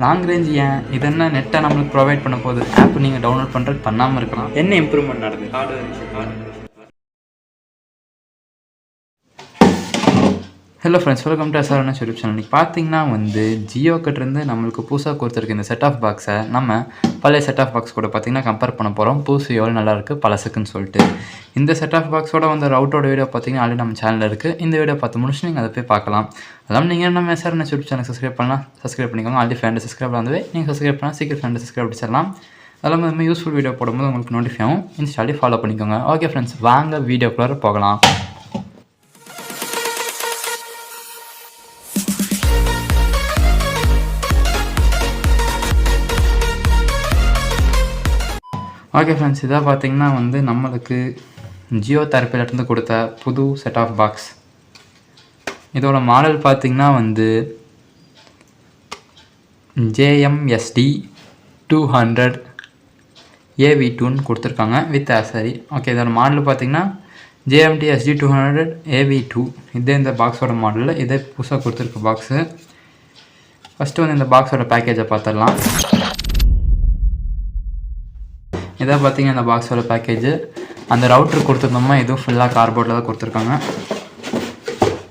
Long range ஏன் இது என்ன நெட்டை நம்மளுக்கு ப்ரொவைட் பண்ண போகுது. ஆப் நீங்கள் டவுன்லோட் பண்ணுறது பண்ணாமல் இருக்கலாம். என்ன இம்ப்ரூவ்மெண்ட் நடக்குது hardware. Hello friends, welcome to SRNS YouTube channel. இன்றைக்கி பார்த்தீங்கன்னா ஜியோ கிட்டேருந்து நம்மளுக்கு புதுசாக கொடுத்துருக்கு இந்த செட் ஆஃப் பாக்ஸை நம்ம பழைய செட் ஆஃப் பாக்ஸ் கூட பார்த்தீங்கன்னா கம்பேர் பண்ண போகிறோம். புதுசு எவ்வளோ நல்லாயிருக்கு பழசுக்குன்னு சொல்லிட்டு. இந்த செட் ஆஃப் பாக்ஸோட ரவுட்டோட வீடியோ பார்த்தீங்கன்னா ஆல்ரெடி நம்ம சேனலில் இருக்குது. இந்த வீடியோ பார்த்து முடிச்சு நீங்கள் அதை போய் பார்க்கலாம். அதாவது நீங்கள் நம்ம SRNS யூடியூப் சேனல் சப்ஸ்கிரைப் பண்ணலாம், சப்ஸ்கிரைப் பண்ணிக்கோங்க. ஆல்ரெடி ஃப்ரெண்டு சப்ஸ்கிரைப் நீங்கள் சப்ஸ்கிரைப் பண்ணால் சீக்கிரம் ஃப்ரெண்டு சப்ஸ்கிரைப் பண்ணிச்சிடலாம். அதெல்லாம் நம்ம யூஸ்ஃபுல் வீடியோ போடும்போது உங்களுக்கு நோட்டிஃபை ஆகும். இன்ஸ்டாலே ஃபாலோ பண்ணிக்கோங்க. ஓகே ஃப்ரெண்ட்ஸ், வாங்க வீடியோக்குள்ளே போகலாம். ஓகே ஃப்ரெண்ட்ஸ், இதாக பார்த்தீங்கன்னா நம்மளுக்கு ஜியோ தரப்பிலிருந்து கொடுத்த புது செட் ஆஃப் பாக்ஸ். இதோட மாடல் பார்த்தீங்கன்னா JMSD 200 AV2ன்னு கொடுத்துருக்காங்க வித் ஆசரி. ஓகே, இதோட மாடல் பார்த்தீங்கன்னா JMSD 200 AV2. இதே இந்த பாக்ஸோட மாடலில் இதே புதுசாக கொடுத்துருக்க பாக்ஸு. ஃபஸ்ட்டு இந்த பாக்ஸோட பேக்கேஜை பார்த்துடலாம். இதாக பார்த்தீங்கன்னா இந்த பாக்ஸோட பேக்கேஜு. அந்த ரவுட்ரு கொடுத்துருந்தோம்னா இதுவும் ஃபுல்லாக கார்போர்டில் தான் கொடுத்துருக்காங்க.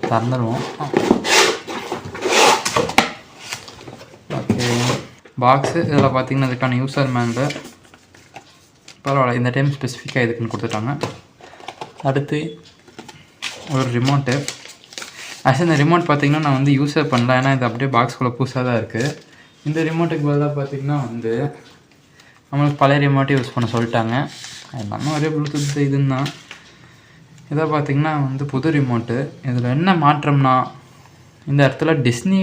திறந்துடுவோம். ஓகே, பாக்ஸு இதில் பார்த்தீங்கன்னா இதுக்கான யூசர் மேனுவல் பரவாயில்ல, இந்த டைம் ஸ்பெசிஃபிக்காக இதுக்குன்னு கொடுத்துட்டாங்க. அடுத்து ஒரு ரிமோட்டு. ஆக்சுவலி இந்த ரிமோட் பார்த்தீங்கன்னா நான் யூஸர் பண்ணல, ஏன்னா இது அப்படியே பாக்ஸ்குள்ளே புதுசாக தான் இருக்குது. இந்த ரிமோட்டுக்கு பதிலாக பார்த்தீங்கன்னா நம்மளுக்கு பழைய ரிமோட்டை யூஸ் பண்ண சொல்லிட்டாங்க. எல்லாமே ஒரே ப்ளூடூத் இதுன்னு தான். இதை பார்த்திங்கன்னா புது ரிமோட்டு. இதில் என்ன மாற்றம்னா இந்த இடத்துல டிஸ்னி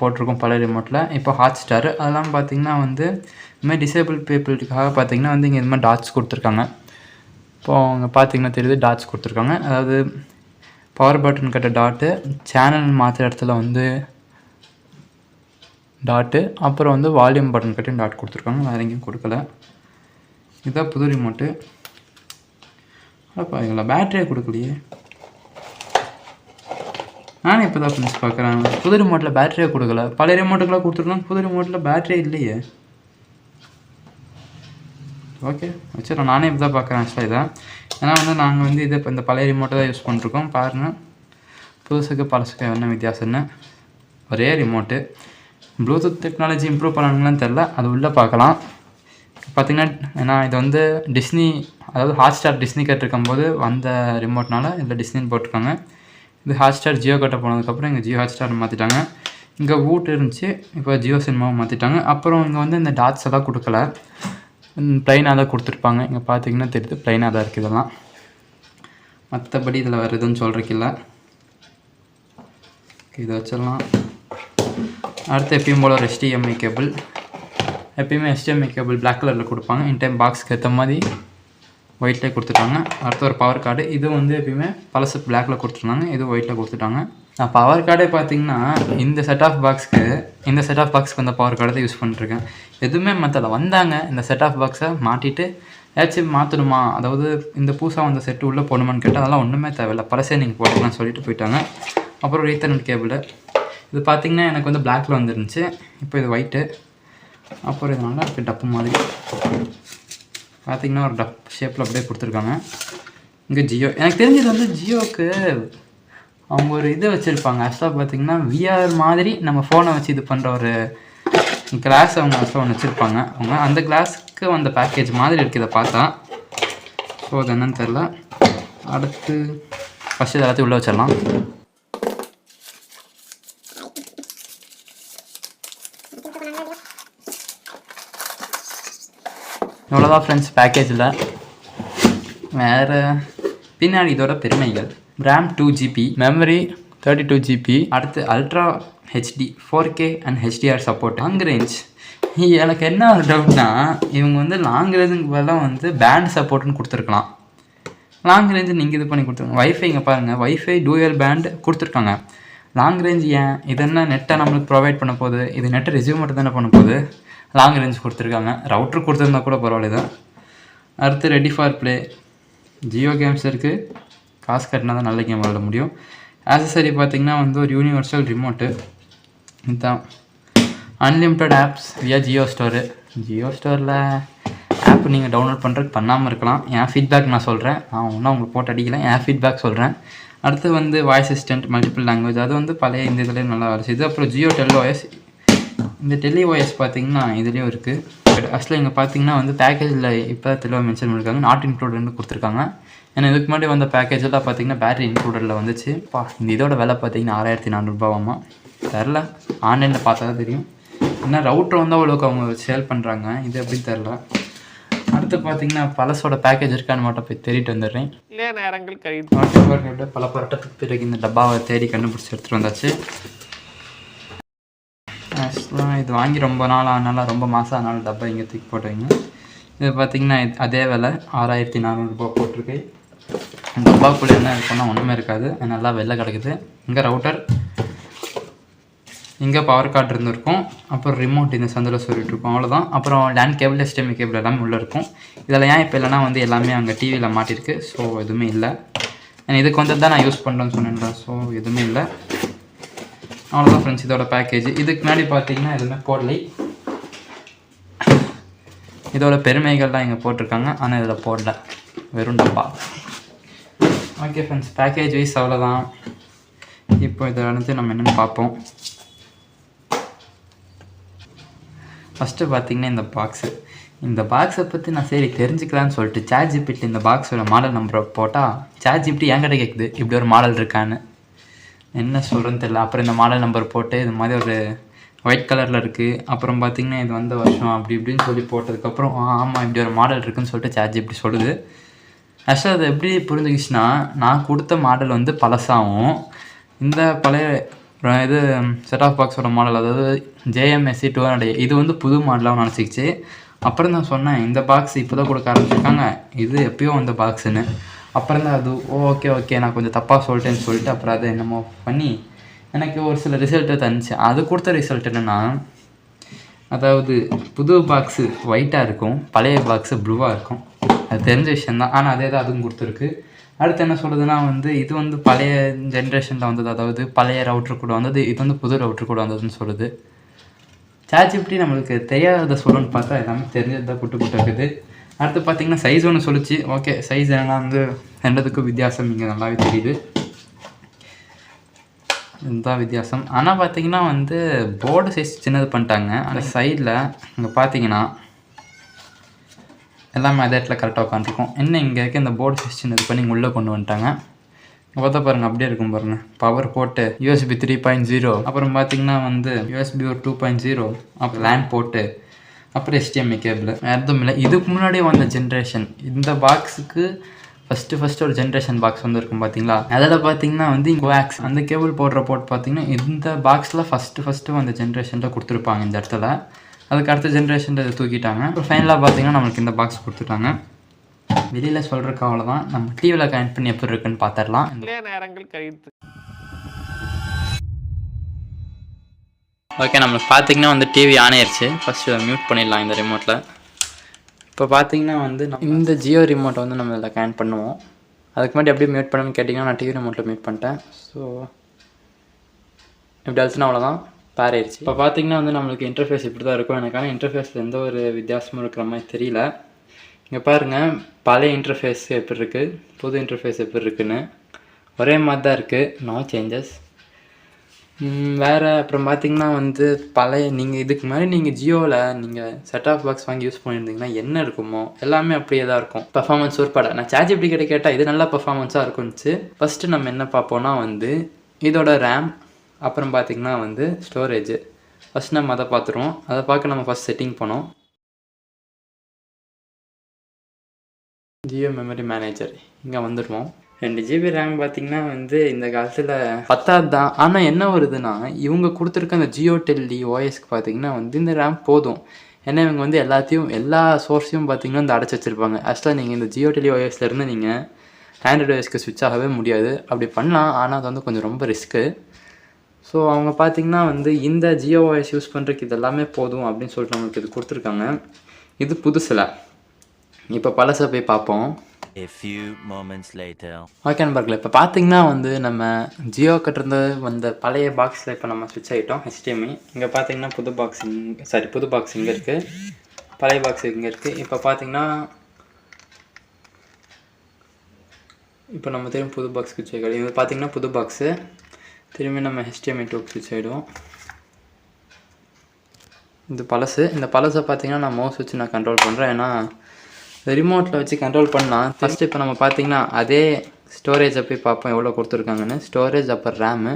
போட்டிருக்கோம் பழைய ரிமோட்டில். இப்போ ஹாட் ஸ்டார் அதெல்லாம் பார்த்திங்கன்னா இதுமாதிரி டிசேபிள் பீப்புளுக்காக பார்த்திங்கன்னா இங்கே இது மாதிரி டாட்ஸ் கொடுத்துருக்காங்க. இப்போது அவங்க பார்த்திங்கன்னா தெரியுது டாட்ஸ் கொடுத்துருக்காங்க. அதாவது பவர் பட்டன் கட்ட டாட்டு, சேனல் மாற்றுற இடத்துல டாட்டு, அப்புறம் வால்யூம் பட்டன் கட்டி டாட் கொடுத்துருக்காங்க. வேறு எங்கேயும் கொடுக்கல. இதுதான் புது ரிமோட்டு. அப்போ இதில் பேட்டரியே கொடுக்கலையே. நானே இப்போ தான் ஃப்ரெண்ட்ஸ் பார்க்குறேன், புது ரிமோட்டில் பேட்டரியே கொடுக்கல. பழைய ரிமோட்டுக்கெலாம் கொடுத்துருக்காங்க, புது ரிமோட்டில் பேட்டரியே இல்லையே. ஓகே வச்சுருக்கோம். நானே இப்போ தான் பார்க்குறேன் ஆக்சுவலாக இதை. ஏன்னா நாங்கள் இதை இப்போ இந்த பழைய ரிமோட்டை தான் யூஸ் பண்ணிருக்கோம். பாருங்கள், புதுசுக்கு பழசுக்கு என்ன வித்தியாசம்னு. ஒரே ரிமோட்டு. ப்ளூடூத் டெக்னாலஜி இம்ப்ரூவ் பண்ணாங்களான்னு தெரில, அது உள்ளே பார்க்கலாம். பார்த்திங்கன்னா ஏன்னா இது டிஸ்னி, அதாவது ஹாட் ஸ்டார் டிஸ்னி கேட்டிருக்கும்போது வந்த ரிமோட்னால இதில் டிஸ்னின்னு போட்டிருக்காங்க. இது ஹாட் ஸ்டார் ஜியோ கட்ட போனதுக்கப்புறம் இங்கே ஜியோ ஹாட் ஸ்டார் மாற்றிட்டாங்க. இங்கே வூட் இருந்துச்சு, இப்போ ஜியோ சினிமாவை மாற்றிட்டாங்க. அப்புறம் இங்கே இந்த டாட்ஸ் எல்லாம் கொடுக்கல, ப்ளைனாக தான் கொடுத்துருப்பாங்க. இங்கே பார்த்திங்கன்னா தெரியுது ப்ளைனாக தான் இருக்குது இதெல்லாம். மற்றபடி இதில் வேறு எதுவும் சொல்கிறக்கில்ல. இதை வச்சிடலாம். அடுத்து எப்பயும் போல் ஒரு HDMI கேபிள். எப்பயுமே HDMI கேபிள் பிளாக் கலரில் கொடுப்பாங்க. இன் டைம் பாக்ஸுக்கு ஏற்ற மாதிரி ஒயிட்லேயே கொடுத்துட்டாங்க. அடுத்து ஒரு பவர் கார்டு. இது எப்பயுமே பழசு பிளாக்கில் கொடுத்துருந்தாங்க, இது ஒயிட்டில் கொடுத்துட்டாங்க. நான் பவர் கார்டே பார்த்திங்கன்னா இந்த செட் ஆஃப் பாக்ஸ்க்கு இந்த பவர் கார்டை தான் யூஸ் பண்ணிட்டுருக்கேன். எதுவுமே மற்றல வந்தாங்க இந்த செட் ஆஃப் பாக்ஸை மாட்டிட்டு ஏதாச்சும் மாற்றணுமா, அதாவது இந்த புதுசாக வந்த செட்டு உள்ளே போடணுமான்னு கேட்டால் அதெல்லாம் ஒன்றுமே தேவையில்லை, பழசே நீங்கள் போட்டுக்கலாம்னு சொல்லிட்டு போயிட்டாங்க. அப்புறம் ஒரு ஈத்தர்நெட் கேபிள். இது பார்த்திங்கன்னா எனக்கு பிளாக்கில் வந்துருந்துச்சு, இப்போ இது ஒயிட்டு. அப்புறம் இது நல்லா இருக்குது, டப்பு மாதிரி பார்த்திங்கன்னா ஒரு டப் ஷேப்பில் அப்படியே கொடுத்துருக்காங்க. இங்கே ஜியோ. எனக்கு தெரிஞ்சது ஜியோவுக்கு அவங்க ஒரு இதை வச்சுருப்பாங்க. ஆக்சுவலாக பார்த்திங்கன்னா VR மாதிரி நம்ம ஃபோனை வச்சு இது பண்ணுற ஒரு கிளாஸ் அவங்க ஆக்சுவலாக ஒன்று வச்சுருப்பாங்க. அவங்க அந்த கிளாஸுக்கு வந்த பேக்கேஜ் மாதிரி இருக்குது இதை பார்த்தா. ஸோ அது என்னன்னு தெரில. அடுத்து ஃபஸ்ட்டு எல்லாத்தையும் உள்ளே வச்சிடலாம். இவ்வளோதான் ஃப்ரெண்ட்ஸ் பேக்கேஜில். வேறு பின்னாடி இதோட பெருமைகள். RAM 2GB, memory 32GB. அடுத்து ultra HD 4K and HDR support. Long range. எனக்கு என்ன ஒரு டவுட்னா, இவங்க லாங் ரேஞ்சுக்கு பதிலாக பேண்ட் சப்போர்ட்னு கொடுத்துருக்கலாம். லாங் ரேஞ்சு நீங்கள் இது பண்ணி கொடுத்துருங்க. வைஃபை இங்கே பாருங்கள், வைஃபை டூயல் பேண்ட் கொடுத்துருக்காங்க. லாங் ரேஞ்ச் ஏன் இது என்ன நெட்டை நம்மளுக்கு ப்ரொவைட் பண்ண போகுது. இது நெட்டை ரிசீவ் மட்டும் தானே பண்ண போகுது. லாங் ரேஞ்ச் கொடுத்துருக்காங்க. ரவுட்ரு கொடுத்துருந்தா கூட பரவாயில்ல தான். அடுத்து ready for play. Jio games இருக்குது, காசு கட்டினா தான் நல்ல கேம் விளாட முடியும். ஆக்சசரி பார்த்திங்கன்னா ஒரு யூனிவர்சல் ரிமோட்டு. இதுதான் அன்லிமிட்டட் ஆப்ஸ் வியா ஜியோ ஸ்டோரு. ஜியோ ஸ்டோரில் ஆப் நீங்கள் டவுன்லோட் பண்ணுறதுக்கு பண்ணாமல் இருக்கலாம். என் ஃபீட்பேக் நான் சொல்கிறேன். நான் ஒன்றும் உங்களுக்கு போட்டு அடிக்கல, என் ஃபீட்பேக் சொல்கிறேன். அடுத்து வந்து வாய்ஸ் அசிஸ்டன்ட் மல்டிபிள் லாங்குவேஜ், அது வந்து பழைய இந்த இதுலேயே நல்லா வரும் இது. அப்புறம் ஜியோ டெல்ஓஎஸ். இந்த டெல்ஓஎஸ் பார்த்தீங்கன்னா இதுலேயும் இருக்குது. பட் ஆக்சுவலாக இங்கே பார்த்தீங்கன்னா வந்து பேக்கேஜில் இப்போ தெளிவாக மென்ஷன் பண்ணியிருக்காங்க, நாட் இன்க்ளூடட்னு கொடுத்துருக்காங்க. ஏன்னா இதுக்கு முன்னாடி வந்த பேக்கேஜெல்லாம் பார்த்தீங்கன்னா பேட்டரி இன்க்ளூடடில் வந்துச்சு. இந்த இதோட விலை பார்த்தீங்கன்னா 6400 தெரில, ஆன்லைனில் பார்த்தா தான் தெரியும். ஏன்னா ரவுட்ரு வந்து அவ்வளோக்கு அவங்க சேல் பண்ணுறாங்க, இது எப்படின்னு தெரில. அடுத்து பார்த்தீங்கன்னா பழசோட பேக்கேஜ் இருக்கான்னு மட்டும் போய் தேடிட்டு வந்துடுறேன். பல பரட்டத்துக்கு பிறகு இந்த டப்பாவை தேடி கண்டுபிடிச்சி எடுத்துகிட்டு வந்தாச்சு. ஆக்சுவலாக இது வாங்கி ரொம்ப நாள் ஆனால, ரொம்ப மாதம் ஆனாலும் டப்பா இங்கே தூக்கி போட்டுவீங்க. இது பார்த்திங்கன்னா அதே விலை 6400 போட்டிருக்கு. டப்பாக்குள்ளே என்ன இருக்குன்னா ஒன்றுமே இருக்காது, நல்லா வெளில கிடக்குது. இங்கே ரவுட்டர், இங்கே பவர் கார்டு இருந்திருக்கும், அப்புறம் ரிமோட் இந்த சந்தில் சொல்லிட்டு இருக்கோம், அவ்வளோதான். அப்புறம் லேண்ட் கேபிள், HDMI கேபிள் எல்லாமே உள்ளே இருக்கும். இதில் ஏன் இப்போ இல்லைனா வந்து எல்லாமே அங்கே டிவியில் மாட்டிருக்கு. ஸோ எதுவுமே இல்லை. இதுக்கு வந்து தான் நான் யூஸ் பண்ணுறேன்னு சொன்னேன்டா. ஸோ எதுவுமே இல்லை, அவ்வளோதான் ஃப்ரெண்ட்ஸ் இதோட பேக்கேஜ். இதுக்கு முன்னாடி பார்த்தீங்கன்னா எதுவுமே போடலை. இதோட பெருமைகள்லாம் இங்கே போட்டிருக்காங்க, ஆனால் இதில் போடல, வெறும் டப்பா. ஓகே ஃப்ரெண்ட்ஸ், பேக்கேஜ் வைஸ் அவ்வளோதான். இப்போ இதை வந்து நம்ம என்னென்னு பார்ப்போம். ஃபஸ்ட்டு பார்த்திங்கன்னா இந்த பாக்ஸை பற்றி நான் சரி தெரிஞ்சுக்கலான்னு சொல்லிட்டு ChatGPT இந்த பாக்ஸோட மாடல் நம்பரை போட்டால் ChatGPT என்கிட்ட கேட்குது இப்படி ஒரு மாடல் இருக்கான்னு. என்ன சொல்கிறேன்னு தெரியல. அப்புறம் இந்த மாடல் நம்பர் போட்டு இது மாதிரி ஒரு ஒயிட் கலரில் இருக்குது, அப்புறம் பார்த்திங்கன்னா இது வந்த வருஷம் அப்படி இப்படின்னு சொல்லி போட்டதுக்கப்புறம் ஆமாம் இப்படி ஒரு மாடல் இருக்குதுன்னு சொல்லிட்டு ChatGPT சொல்லுது. ஆக்சுவலாக அது எப்படி புரிஞ்சுக்கிச்சுன்னா, நான் கொடுத்த மாடல் வந்து பழசாகவும் இந்த பழைய இது செட் ஆஃப் பாக்ஸோட மாடல், அதாவது JMSC 200 இது வந்து புது மாடலாகவும் நினச்சிக்கிச்சு. அப்புறம் தான் சொன்னேன் இந்த பாக்ஸ் இப்போ தான் கொடுக்க ஆரம்பிச்சிருக்காங்க, இது எப்பயோ வந்த பாக்ஸுன்னு. அப்புறம் தான் அது ஓகே நான் கொஞ்சம் தப்பாக சொல்லிட்டேன்னு சொல்லிட்டு அப்புறம் அதை என்னமோ பண்ணி எனக்கு ஒரு சில ரிசல்ட்டை தந்துச்சு. அது கொடுத்த ரிசல்ட் என்னென்னா, அதாவது புது பாக்ஸு ஒயிட்டாக இருக்கும், பழைய பாக்ஸு ப்ளூவாக இருக்கும். அது தெரிஞ்ச விஷயந்தான், ஆனால் அதே தான் அதுவும் கொடுத்துருக்கு. அடுத்து என்ன சொல்லுதுன்னா வந்து இது வந்து பழைய ஜென்ரேஷனில் வந்தது, அதாவது பழைய ரவுட்ரு கூட வந்தது, இது வந்து புது ரவுட்ரு கூட வந்ததுன்னு சொல்லுது. ChatGPT நம்மளுக்கு தெரியாத சொல்லணும்னு பார்த்தா எல்லாமே தெரிஞ்சது தான் புட்டு இருக்குது. அடுத்து பார்த்திங்கன்னா சைஸ் ஒன்று சொல்லிச்சு. ஓகே, சைஸ் என்னன்னா வந்து ரெண்டுத்துக்கும் வித்தியாசம் இங்கே நல்லாவே தெரியுது, இதுதான் வித்தியாசம். ஆனால் பார்த்திங்கன்னா வந்து போர்டு சைஸ் சின்னது பண்ணிட்டாங்க. அந்த சைடில் இங்கே பார்த்திங்கன்னா எல்லாமே அதே இடத்துல கரெக்டாக உட்காந்துருக்கும். என்ன இங்கே இருக்க இந்த போர்டு சிஸ்டம் இது பண்ணி உள்ளே கொண்டு வந்துட்டாங்க. பார்த்தா பாருங்கள் அப்படியே இருக்கும் பாருங்கள். பவர் போட்டு USB 3.0, அப்புறம் பார்த்திங்கன்னா வந்து USB 2.0, அப்புறம் லேண்ட் போட்டு, அப்புறம் HDMI கேபிள், எதுவும் இல்லை. இதுக்கு முன்னாடி வந்த ஜென்ரேஷன் இந்த பாக்ஸுக்கு ஃபஸ்ட்டு ஒரு ஜென்ரேஷன் பாக்ஸ் வந்துருக்கும் பார்த்தீங்களா. அதில் பார்த்தீங்கன்னா வந்து கோஆக்ஸ் அந்த கேபிள் போடுற போர்ட் பார்த்தீங்கன்னா இந்த பாக்ஸில் ஃபஸ்ட்டு வந்த ஜென்ரேஷனில் கொடுத்துருப்பாங்க இந்த இடத்துல. அதுக்கு அடுத்த ஜென்ரேஷனில் இதை தூக்கிட்டாங்க. அப்புறம் ஃபைனலாக பார்த்தீங்கன்னா நம்மளுக்கு இந்த பாக்ஸ் கொடுத்துட்டாங்க. வெளியில் சொல்கிறக்கு அவ்வளோதான். நம்ம டிவியில் கனெக்ட் பண்ணி எப்படி இருக்குன்னு பார்த்துடலாம். நேரங்கள் கழித்து ஓகே, நம்மளுக்கு பார்த்தீங்கன்னா வந்து டிவி ஆன் ஆயிடுச்சு. ஃபஸ்ட்டு மியூட் பண்ணிடலாம் இந்த ரிமோட்டில். இப்போ பார்த்தீங்கன்னா வந்து இந்த ஜியோ ரிமோட்டை வந்து நம்ம இதில் கனெக்ட் பண்ணுவோம். அதுக்கு முன்னாடி எப்படி மியூட் பண்ணணும்னு கேட்டிங்கன்னா நான் டிவி ரிமோட்டில் மியூட் பண்ணிட்டேன். ஸோ இப்படி அழுத்துனா அவ்வளோதான், பேர் ஆயிடுச்சு. இப்போ பார்த்தீங்கன்னா வந்து நம்மளுக்கு இன்டர்ஃபேஸ் இப்படி தான் இருக்கும். எனக்கான இன்டர்ஃபேஸில் எந்த ஒரு வித்தியாசமும் இருக்கிற மாதிரி தெரியல. இங்கே பாருங்கள், பழைய இன்டர்ஃபேஸ் எப்படி இருக்குது, புது இன்டர்ஃபேஸ் எப்படி இருக்குன்னு ஒரே மாதிரி தான் இருக்குது, நோ சேஞ்சஸ். வேறு அப்புறம் பார்த்திங்கன்னா வந்து பழைய நீங்கள் இதுக்கு முன்னாடி நீங்கள் ஜியோவில் நீங்கள் செட் ஆஃப் பாக்ஸ் வாங்கி யூஸ் பண்ணியிருந்தீங்கன்னா என்ன இருக்குமோ எல்லாமே அப்படியே தான் இருக்கும். பர்ஃபார்மன்ஸ் உட்பட நான் ChatGPT கிட்ட கேட்டால் இது நல்லா பர்ஃபார்மன்ஸாக இருக்கும்னுச்சு. ஃபஸ்ட்டு நம்ம என்ன பார்ப்போன்னா வந்து இதோட ரேம், அப்புறம் பார்த்திங்கன்னா வந்து ஸ்டோரேஜ். ஃபஸ்ட் நம்ம அதை பார்த்துருவோம். அதை பார்க்க நம்ம ஃபஸ்ட் செட்டிங் போனோம். ஜியோ மெமரி மேனேஜர் இங்கே வந்துடுவோம். 2 GB ரேம் பார்த்திங்கன்னா வந்து இந்த காலத்தில் பத்தாது தான். ஆனால் என்ன வருதுன்னா, இவங்க கொடுத்துருக்க அந்த ஜியோ டெல்லி ஓஎஸ்க்கு பார்த்திங்கன்னா வந்து இந்த ரேம் போதும். ஏன்னா இவங்க வந்து எல்லா சோர்ஸையும் பார்த்திங்கன்னா வந்து அடைச்சி வச்சுருப்பாங்க. ஆக்சுவலாக நீங்கள் இந்த ஜியோ டெல்லி ஓஎஸ்லேருந்து நீங்கள் ஆண்ட்ராய்டு ஓஎஸ்க்கு ஸ்விட்ச் ஆகவே முடியாது. அப்படி பண்ணலாம், ஆனால் அது வந்து கொஞ்சம் ரொம்ப ரிஸ்க்கு. ஸோ அவங்க பார்த்திங்கன்னா வந்து இந்த ஜியோ ஓஎஸ் யூஸ் பண்ணுறதுக்கு இது எல்லாமே போதும் அப்படின்னு சொல்லிட்டு நம்மளுக்கு இது கொடுத்துருக்காங்க. இது புதுசில். இப்போ பழசை போய் பார்ப்போம். A few moments later. Okay நண்பர்களே, இப்போ பார்த்தீங்கன்னா வந்து நம்ம ஜியோ கட்டிருந்து வந்த பழைய பாக்ஸில் இப்போ நம்ம ஸ்விட்ச் ஆகிட்டோம் HDMI. இங்கே பார்த்தீங்கன்னா புது பாக்ஸ் இங்கே இருக்குது, பழைய பாக்ஸ் இங்கே இருக்குது. இப்போ பார்த்தீங்கன்னா இப்போ நம்ம திரும்பி புது பாக்ஸ் ஸ்விட்ச் ஆகிடும். இது பார்த்தீங்கன்னா புது பாக்ஸு, திரும்பி நம்ம HDMI 2 ஸ்விட்ச் ஆகிடும். இது பழசு. இந்த பழசை பார்த்தீங்கன்னா நான் மவுஸ் வச்சு நான் கண்ட்ரோல் பண்ணுறேன். ஏன்னா ரிமோட்டில் வச்சு கண்ட்ரோல் பண்ணால் ஃபஸ்ட்டு இப்போ நம்ம பார்த்தீங்கன்னா அதே ஸ்டோரேஜை போய் பார்ப்போம் எவ்வளோ கொடுத்துருக்காங்கன்னு. ஸ்டோரேஜ் அப்புறம் ரேமு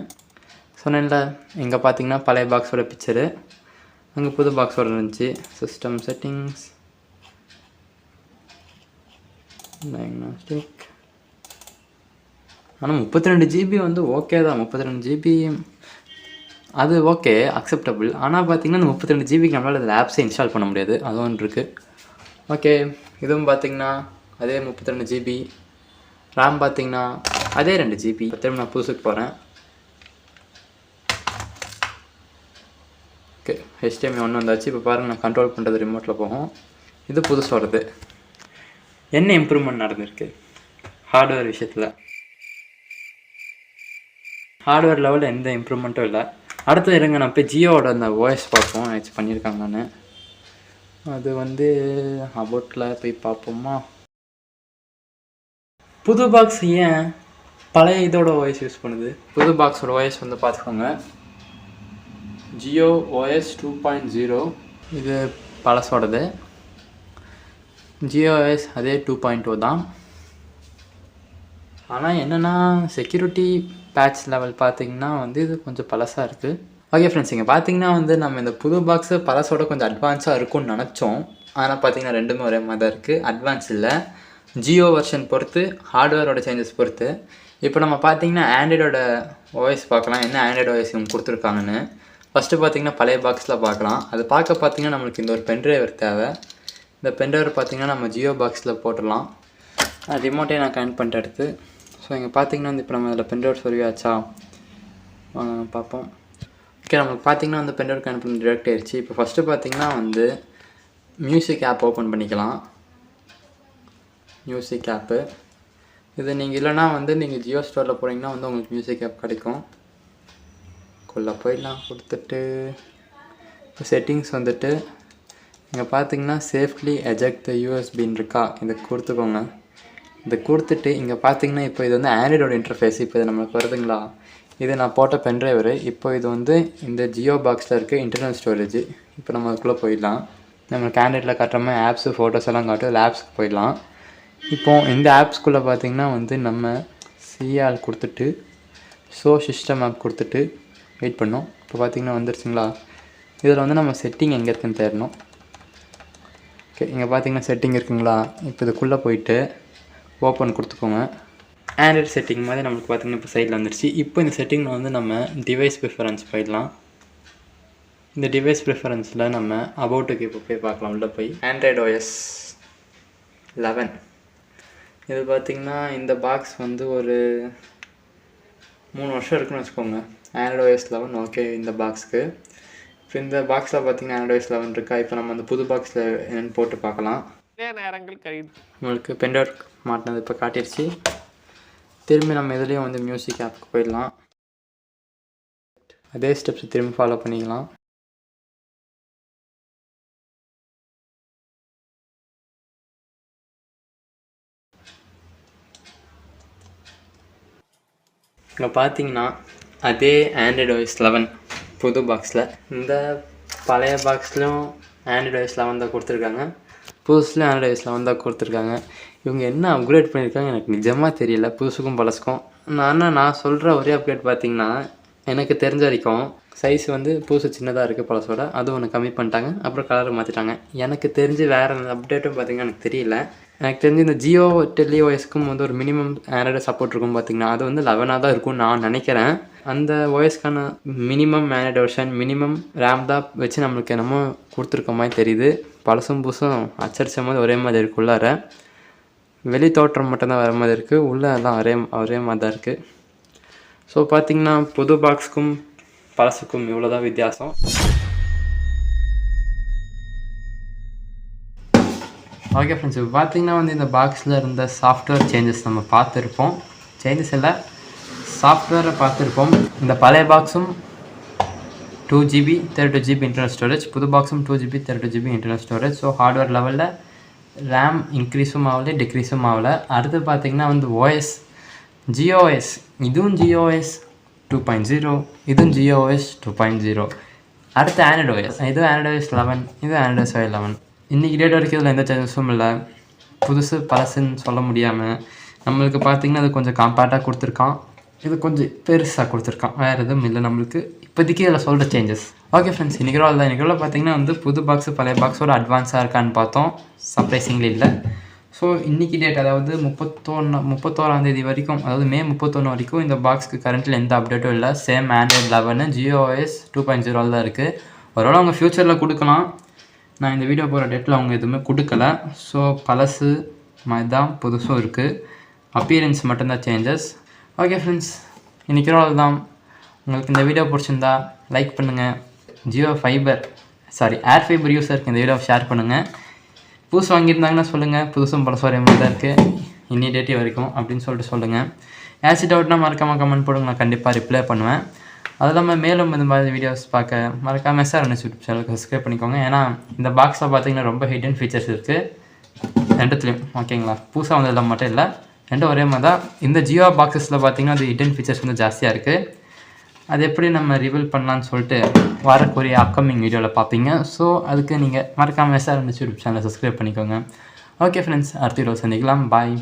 சொன்னேன்ல. இங்கே பார்த்தீங்கன்னா பழைய பாக்ஸோட பிக்சரு, அங்கே புது பாக்ஸோட இருந்துச்சு. System settings, diagnostic. ஆனால் 32 GB வந்து ஓகே தான். 32 GB அது ஓகே, அக்செப்டபுள். ஆனால் பார்த்தீங்கன்னா அந்த 32 GBக்கு நம்மளால் அதில் ஆப்ஸை இன்ஸ்டால் பண்ண முடியாது, அது ஒன்று இருக்குது. ஓகே, இதுவும் பார்த்தீங்கன்னா அதே 32 GB. ரேம் பார்த்தீங்கன்னா அதே 2 GB. திரும்ப நான் புதுசுக்கு போகிறேன். ஓகே, HDMI 1 வந்தாச்சு. இப்போ பாருங்கள், நான் கண்ட்ரோல் பண்ணுறது ரிமோட்டில் போகும். இது புதுசோடது. என்ன இம்ப்ரூவ்மெண்ட் நடந்திருக்கு ஹார்ட்வேர் விஷயத்தில்? ஹார்ட்வேர் லெவலில் எந்த இம்ப்ரூவ்மெண்ட்டும் இல்லை. அடுத்து இருங்க, நான் போய் ஜியோவோட அந்த ஓஎஸ் பார்ப்போம் ஏதாச்சும் பண்ணியிருக்காங்க. நான் அது வந்து அபவுட்டில் போய் பார்ப்போமா. புது பாக்ஸ் ஏன் பழைய இதோட ஓஎஸ் யூஸ் பண்ணுது? புது பாக்ஸோட ஓஎஸ் வந்து பார்த்துக்கோங்க, ஜியோ OS 2.0. இது பழசோடது. ஜியோ OS அதே 2.0 தான். ஆனால் என்னென்னா செக்யூரிட்டி பேட்ச் லெவல் பார்த்திங்கன்னா வந்து இது கொஞ்சம் பழசாக இருக்குது. ஓகே ஃப்ரெண்ட்ஸ், இங்கே பார்த்தீங்கன்னா வந்து நம்ம இந்த புது பாக்ஸு பழசோட கொஞ்சம் அட்வான்ஸாக இருக்கும்னு நினச்சோம். ஆனால் பார்த்தீங்கன்னா ரெண்டுமே ஒரே மாதிரி தான் இருக்குது. அட்வான்ஸ் இல்லை, ஜியோ வெர்ஷன் பொறுத்து, ஹார்ட்வேரோட சேஞ்சஸ் பொறுத்து. இப்போ நம்ம பார்த்தீங்கன்னா ஆண்ட்ராய்டோட ஓஎஸ் பார்க்கலாம், என்ன ஆண்ட்ராய்டு ஓஎஸ் இவங்க கொடுத்துருக்காங்கன்னு. ஃபஸ்ட்டு பார்த்தீங்கன்னா பழைய பாக்ஸில் பார்க்கலாம். அது பார்த்தீங்கன்னா நம்மளுக்கு இந்த ஒரு பென்ட்ரைவர் தேவை. இந்த பென்ட்ரைவர் பார்த்தீங்கன்னா நம்ம ஜியோ பாக்ஸில் போட்டுடலாம். ரிமோட்டே நான் கனெக்ட் பண்ணிட்டு எடுத்து. ஸோ இங்கே பார்த்தீங்கன்னா வந்து இப்போ நம்ம அதில் பென்ட்ரைவர் சொருவியாச்சா பார்ப்போம். ஓகே, நம்மளுக்கு பார்த்தீங்கன்னா வந்து பென்ட்ரைவர் கனெக்ட் பண்ணி டிரெக்ட் ஆயிடுச்சு. இப்போ ஃபஸ்ட்டு பார்த்தீங்கன்னா வந்து மியூசிக் ஆப் ஓப்பன் பண்ணிக்கலாம். மியூசிக் ஆப்பு இது நீங்கள் இல்லைனா வந்து நீங்கள் ஜியோ ஸ்டோரில் போனீங்கன்னா வந்து உங்களுக்கு மியூசிக் ஆப் கிடைக்கும். குள்ளே போயிடலாம். கொடுத்துட்டு இப்போ செட்டிங்ஸ் வந்துட்டு இங்கே பார்த்தீங்கன்னா சேஃப்லி எஜெக்ட் த யூஎஸ்பின்னு இருக்கா, இதை கொடுத்துக்கோங்க. இதை கொடுத்துட்டு இங்கே பார்த்தீங்கன்னா இப்போ இது வந்து ஆண்ட்ராய்டோட இன்டர்ஃபேஸ். இப்போ இது நம்மளுக்கு வருதுங்களா, இது நான் போட்ட பென்ட்ரைவரு. இப்போ இது வந்து இந்த ஜியோ பாக்ஸில் இருக்க இன்டர்னல் ஸ்டோரேஜ். இப்போ நம்ம அதுக்குள்ளே போயிடலாம். நம்மளுக்கு ஆண்ட்ராய்டில் காட்டுற மாதிரி ஆப்ஸு ஃபோட்டோஸ் எல்லாம் காட்டும். அதில் ஆப்ஸ்க்கு போயிடலாம். இப்போது இந்த ஆப்ஸ்குள்ளே பார்த்திங்கன்னா வந்து நம்ம சிஆல் கொடுத்துட்டு ஷோ சிஸ்டம் ஆப் கொடுத்துட்டு வெயிட் பண்ணோம். இப்போ பார்த்திங்கன்னா வந்துருச்சுங்களா. இதில் வந்து நம்ம செட்டிங் எங்கே இருக்குன்னு தேடணும். ஓகே, இங்கே பார்த்திங்கன்னா செட்டிங் இருக்குங்களா. இப்போ இதுக்குள்ளே போயிட்டு ஓப்பன் கொடுத்துக்கோங்க. ஆண்ட்ராய்டு செட்டிங் மாதிரி நம்மளுக்கு பார்த்திங்கன்னா இப்போ சைடில் வந்துருச்சு. இப்போ இந்த செட்டிங்கில் வந்து நம்ம டிவைஸ் ப்ரிஃபரன்ஸ் போயிடலாம். இந்த டிவைஸ் ப்ரிஃபரன்ஸில் நம்ம அபவுட்டுக்கு இப்போ போய் பார்க்கலாம். உள்ளே போய் ஆண்ட்ராய்டு OS 11 இது பார்த்திங்கன்னா இந்த பாக்ஸ் வந்து ஒரு 3 வருஷம் இருக்குன்னு வச்சுக்கோங்க. ஆண்ட்ராய்டு OS 11 ஓகே இந்த பாக்ஸுக்கு. இப்போ இந்த பாக்ஸில் பார்த்திங்கன்னா ஆண்ட்ராய்டு OS 11 இருக்கா. இப்போ நம்ம அந்த புது பாக்ஸில் என்னென்னு போட்டு பார்க்கலாம். உங்களுக்கு பென்ட்ரைவர் மாட்டினது இப்போ காட்டிடுச்சு. திரும்பி நம்ம இதுலேயும் வந்து மியூசிக் ஆப்புக்கு போயிடலாம். அதே ஸ்டெப்ஸ் திரும்பி ஃபாலோ பண்ணிக்கலாம். இங்கே பார்த்தீங்கன்னா அதே ஆண்ட்ராய்டு OS 11 புது பாக்ஸில். இந்த பழைய பாக்ஸ்லையும் ஆண்ட்ராய்டு OS 11 தான் கொடுத்துருக்காங்க, புதுசுலேயும் ஆண்ட்ராய்டு OS 11 தான் கொடுத்துருக்காங்க. இவங்க என்ன அப்கிரேட் பண்ணியிருக்காங்க எனக்கு நிஜமாக தெரியல, புதுசுக்கும் பழசுக்கும். நான் சொல்கிற ஒரே அப்டேட் பார்த்திங்கன்னா எனக்கு தெரிஞ்ச வரைக்கும் சைஸ் வந்து புதுசு சின்னதாக இருக்குது பழசோட, அது ஒன்று கம்மி பண்ணிட்டாங்க. அப்புறம் கலர் மாற்றிட்டாங்க. எனக்கு தெரிஞ்சு வேறு அப்டேட்டும் பார்த்திங்கன்னா எனக்கு தெரியல. எனக்கு தெரிஞ்சு இந்த ஜியோ டெலிஓஎஸ்க்கும் வந்து ஒரு மினிமம் ஆண்ட்ராய்டு சப்போர்ட் இருக்கும் பார்த்திங்கன்னா, அது வந்து 11 தான் இருக்கும்னு நான் நினைக்கிறேன். அந்த ஓஎஸ்க்கான minimum Android version minimum RAM தான் வச்சு நம்மளுக்கு என்னமோ கொடுத்துருக்க மாதிரி தெரியுது. பழசும் புதுசும் அச்சடிச்ச மாதிரி ஒரே மாதிரி இருக்குது. உள்ளார வெளி தோற்றம் மட்டும்தான் வர மாதிரி இருக்குது, உள்ளே எல்லாம் ஒரே மாதிரி தான் இருக்குது. ஸோ பார்த்திங்கன்னா புது பாக்ஸுக்கும் பழசுக்கும் இவ்வளோ தான் வித்தியாசம். ஓகே ஃப்ரெண்ட்ஸ், இப்போ பார்த்தீங்கன்னா வந்து இந்த பாக்ஸில் இருந்த சாஃப்ட்வேர் சேஞ்சஸ் நம்ம பார்த்துருப்போம். சேஞ்சஸ் இல்லை, சாஃப்ட்வேரை பார்த்துருப்போம். இந்த பழைய பாக்ஸும் 2GB 32GB இன்டர்னல் ஸ்டோரேஜ், புது பாக்ஸும் 2GB 32GB internal storage. So hardware லெவலில் ரேம் இன்க்ரீஸும் ஆகலை, டிக்ரீஸும் ஆகலை. அடுத்து பார்த்திங்கன்னா வந்து ஓஎஸ், GOS, இதுவும் GOS 2.0, இதுவும் GOS 2.0. அடுத்து ஆண்ட்ராய்டு OS, இது ஆண்ட்ராய்டு OS 11, இது ஆண்ட்ராய்டு OS 11. இன்றைக்கி டேட் வரைக்கும் இதில் எந்த சேஞ்சஸும் இல்லை. புதுசு பழசுன்னு சொல்ல முடியாமல் நம்மளுக்கு பார்த்திங்கன்னா அது கொஞ்சம் காம்பேக்டாக கொடுத்துருக்கான், இது கொஞ்சம் பெருசாக கொடுத்துருக்கான், வேறு எதுவும் இல்லை நம்மளுக்கு இப்போதைக்கு இதில் சொல்கிற சேஞ்சஸ். ஓகே ஃப்ரெண்ட்ஸ், இன்றைக்கி தான் இன்றைக்கி பார்த்திங்கன்னா வந்து புது பாக்ஸு பழைய பாக்ஸோட அட்வான்ஸாக இருக்கான்னு பார்த்தோம். சர்ப்ரைசிங்லி இல்லை. ஸோ இன்றைக்கி டேட் அதாவது 31 வரைக்கும், அதாவது மே 31 வரைக்கும் இந்த பாக்ஸுக்கு கரண்ட்டில் எந்த அப்டேட்டும் இல்லை. சேம் ஆண்ட்ராய்டு 11 GOS 2.0 தான் இருக்குது. ஒருவேளை அவங்க ஃப்யூச்சரில் கொடுக்கலாம், நான் இந்த வீடியோ போகிற டேட்டில் அவங்க எதுவுமே கொடுக்கல. ஸோ பழசு மாதிரி தான், புதுசும் இருக்குது, அப்பியரன்ஸ் மட்டும்தான் சேஞ்சஸ். ஓகே ஃப்ரெண்ட்ஸ், இன்றைக்கி தான். உங்களுக்கு இந்த வீடியோ பிடிச்சிருந்தா லைக் பண்ணுங்கள். ஏர் ஃபைபர் யூஸருக்கு இந்த வீடியோவை ஷேர் பண்ணுங்கள். புதுசு வாங்கியிருந்தாங்கன்னா சொல்லுங்கள், புதுசும் பழசு ஒரே மாதிரி தான் இருக்குது இன்னிடேட்டிவ் வரைக்கும் அப்படின்னு சொல்லிட்டு சொல்லுங்கள். ஏசி டவுட்னா மறக்காமல் கமெண்ட் போடுங்க, நான் கண்டிப்பாக ரிப்ளை பண்ணுவேன். அது இல்லாமல் மேலும் இந்த மாதிரி வீடியோஸ் பார்க்க மறக்காமல் SRNS யூடியூப் சேனலுக்கு சப்ஸ்கிரைப் பண்ணிக்கோங்க. ஏன்னா இந்த பாக்ஸில் பார்த்தீங்கன்னா ரொம்ப ஹிடன் ஃபீச்சர்ஸ் இருக்குது ரெண்டுத்துலேயும். ஓகேங்களா, புதுசாக வந்ததில் மட்டும் இல்லை, ரெண்டும் ஒரே மாதிரி தான். இந்த ஜியோ பாக்ஸஸில் பார்த்தீங்கன்னா அது ஹிடன் ஃபீச்சர்ஸ் வந்து ஜாஸ்தியாக இருக்குது. அது எப்படி நம்ம ரிவீல் பண்ணலான்னு சொல்லிட்டு வரக்கூடிய அப்கமிங் வீடியோவில் பார்ப்பீங்க. ஸோ அதுக்கு நீங்கள் மறக்காமல் SRNS யூடியூப் சேனலை சப்ஸ்கிரைப் பண்ணிக்கோங்க. ஓகே ஃப்ரெண்ட்ஸ், அடுத்த வீடியோ சந்திக்கலாம். பாய்.